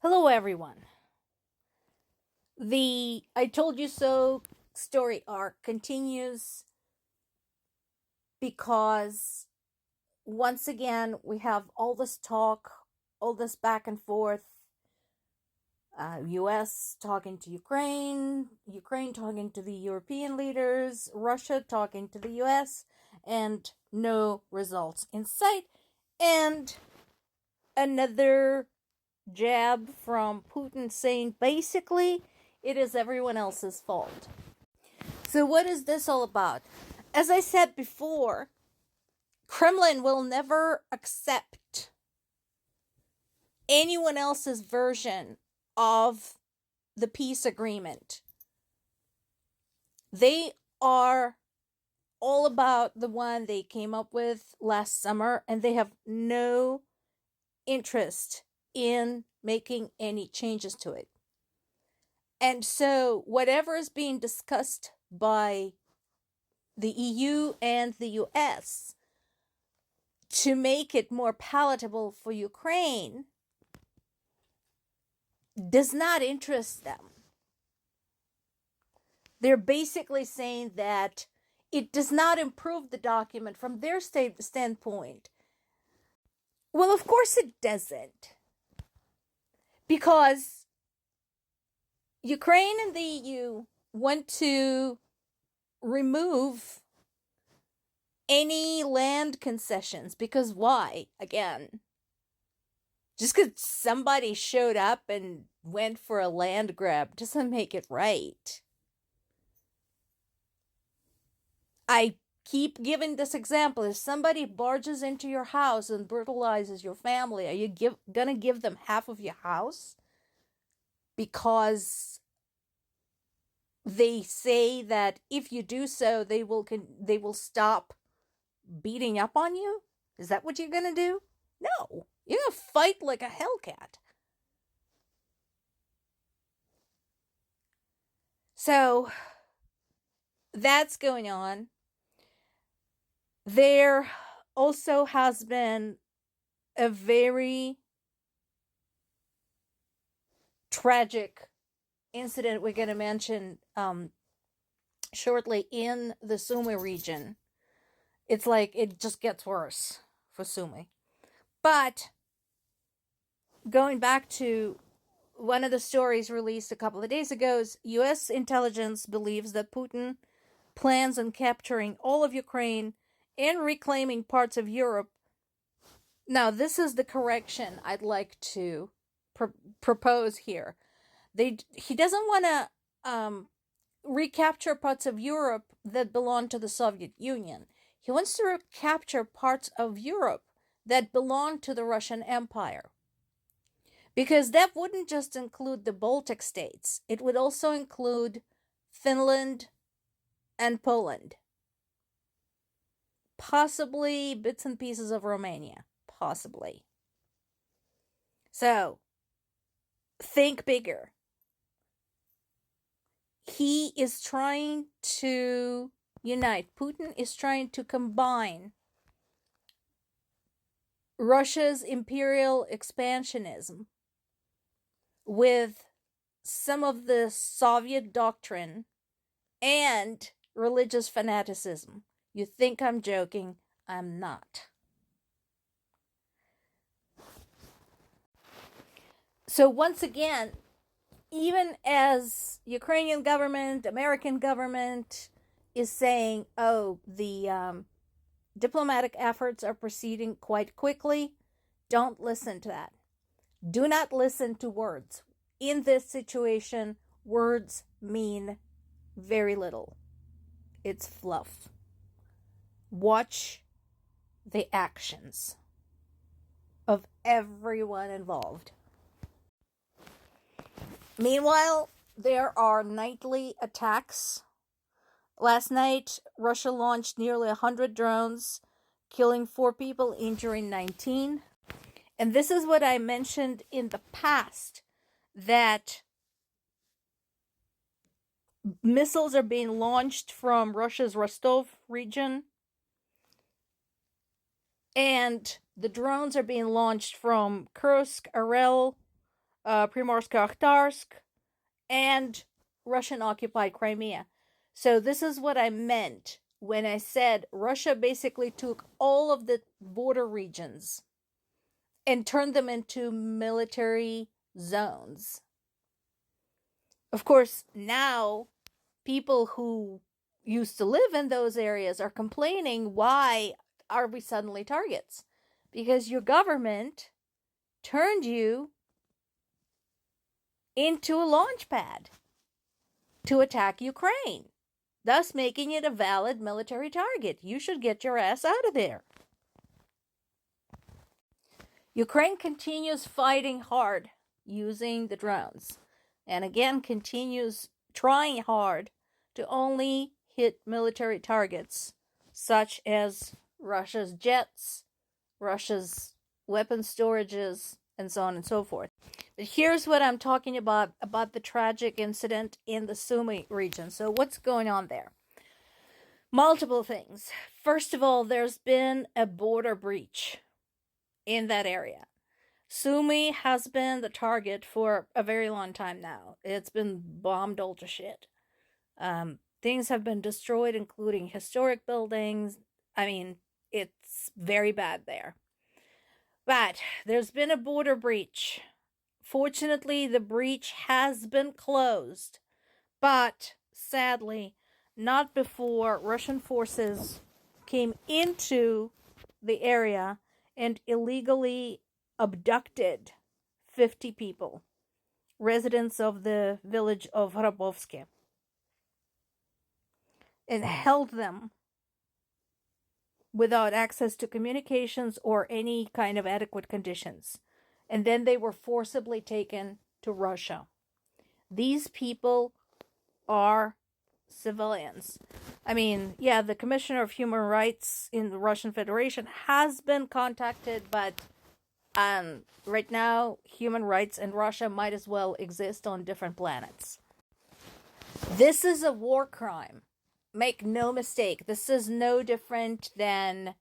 Hello, everyone. The I Told You So story arc continues because once again we have all this talk, all this back and forth. US talking to Ukraine, Ukraine talking to the European leaders, Russia talking to the US, and no results in sight. And another jab from Putin saying basically it is everyone else's fault. So, what is this all about? As I said before, Kremlin will never accept anyone else's version of the peace agreement. They are all about the one they came up with last summer, and they have no interest in making any changes to it. And so, whatever is being discussed by the EU and the US to make it more palatable for Ukraine does not interest them. They're basically saying that it does not improve the document from their standpoint. Well, of course it doesn't. Because Ukraine and the EU want to remove any land concessions. Because why? Again, just because somebody showed up and went for a land grab doesn't make it right. I keep giving this example. If somebody barges into your house and brutalizes your family, are you gonna give them half of your house? Because they say that if you do so, they will stop beating up on you? Is that what you're gonna do? No. You're gonna fight like a hellcat. So that's going on. There also has been a very tragic incident we're going to mention shortly in the Sumy region. It's like it just gets worse for Sumy. But going back to one of the stories released a couple of days ago, is U.S. intelligence believes that Putin plans on capturing all of Ukraine and reclaiming parts of Europe. Now, this is the correction I'd like to propose here. He doesn't want to recapture parts of Europe that belong to the Soviet Union. He wants to recapture parts of Europe that belong to the Russian Empire. Because that wouldn't just include the Baltic states. It would also include Finland and Poland. Possibly bits and pieces of Romania. Possibly. So, think bigger. He is trying to unite. Putin is trying to combine Russia's imperial expansionism with some of the Soviet doctrine and religious fanaticism. You think I'm joking? I'm not. So once again, even as Ukrainian government, American government is saying, oh, the diplomatic efforts are proceeding quite quickly, don't listen to that. Do not listen to words. In this situation, words mean very little. It's fluff. Watch the actions of everyone involved. Meanwhile, there are nightly attacks. Last night, Russia launched nearly 100 drones, killing 4 people, injuring 19. And this is what I mentioned in the past, that missiles are being launched from Russia's Rostov region, and the drones are being launched from Kursk, Arel, Primorsk-Akhtarsk, and Russian-occupied Crimea. So this is what I meant when I said Russia basically took all of the border regions and turned them into military zones. Of course, now people who used to live in those areas are complaining, why are we suddenly targets? Because your government turned you into a launch pad to attack Ukraine, thus making it a valid military target. You should get your ass out of there. Ukraine continues fighting hard using the drones, and again continues trying hard to only hit military targets such as Russia's jets, Russia's weapon storages, and so on and so forth. But here's what I'm talking about the tragic incident in the Sumy region. So what's going on there? Multiple things. First of all, there's been a border breach in that area. Sumy has been the target for a very long time now. It's been bombed all to shit. Things have been destroyed, including historic buildings. I mean, it's very bad there. But there's been a border breach. Fortunately, the breach has been closed. But sadly, not before Russian forces came into the area and illegally abducted 50 people, residents of the village of Hrabovsky, and held them without access to communications or any kind of adequate conditions. And then they were forcibly taken to Russia. These people are civilians. I mean, yeah, the Commissioner of Human Rights in the Russian Federation has been contacted, but right now, human rights in Russia might as well exist on different planets. This is a war crime. Make no mistake, this is no different than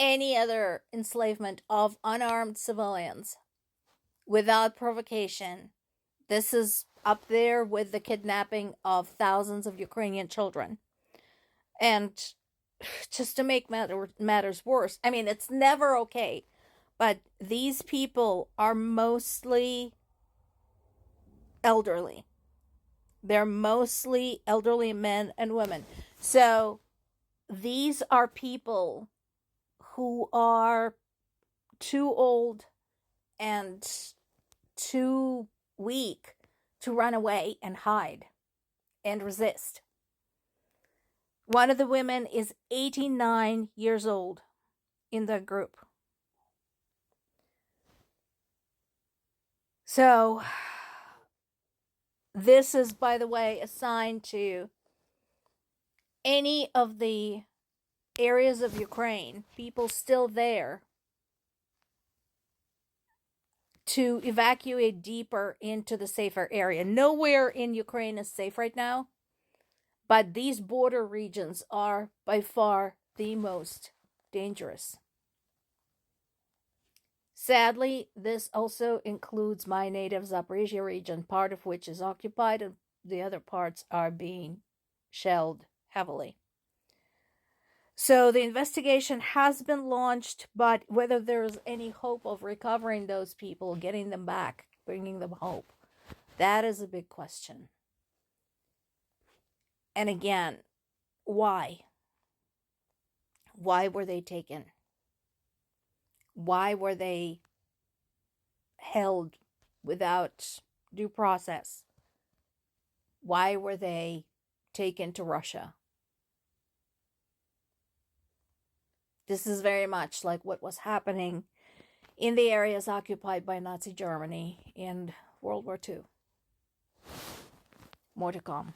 any other enslavement of unarmed civilians without provocation. This is up there with the kidnapping of thousands of Ukrainian children. And just to make matters worse, I mean, it's never okay, but these people are mostly elderly. They're mostly elderly men and women. So these are people who are too old and too weak to run away and hide and resist. One of the women is 89 years old in the group. So this is, by the way, assigned to any of the areas of Ukraine, people still there, to evacuate deeper into the safer area. Nowhere in Ukraine is safe right now, but these border regions are by far the most dangerous. Sadly, this also includes my native Zaporizhia region, part of which is occupied, and the other parts are being shelled heavily. So the investigation has been launched, but whether there's any hope of recovering those people, getting them back, bringing them hope, that is a big question. And again, why? Why were they taken? Why were they held without due process? Why were they taken to Russia? This is very much like what was happening in the areas occupied by Nazi Germany in World War II. More to come.